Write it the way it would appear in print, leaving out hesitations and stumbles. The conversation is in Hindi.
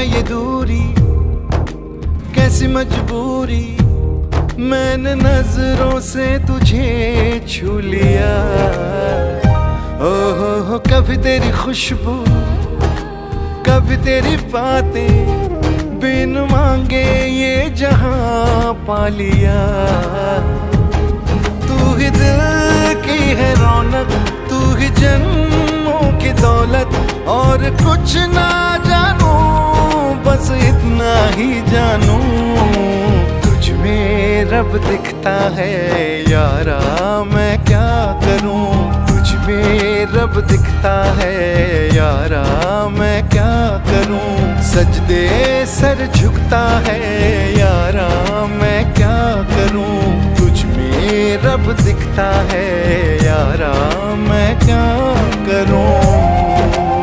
है ये दूरी, कैसी मजबूरी, मैंने नजरों से तुझे छू लिया। ओहो कभी तेरी खुशबू, कभी तेरी बातें, बिन मांगे ये जहां पा लिया। तू ही दिल की है रौनक, तू ही जन्मों की दौलत, और कुछ ना जानू बस इतना ही जानू, तुझ में रब दिखता है यारा मैं क्या करूं। तुझ में रब दिखता है यारा मैं क्या करूं। सजदे सर झुकता है यारा मैं क्या करूं। तुझ में रब दिखता है यारा मैं क्या करूं।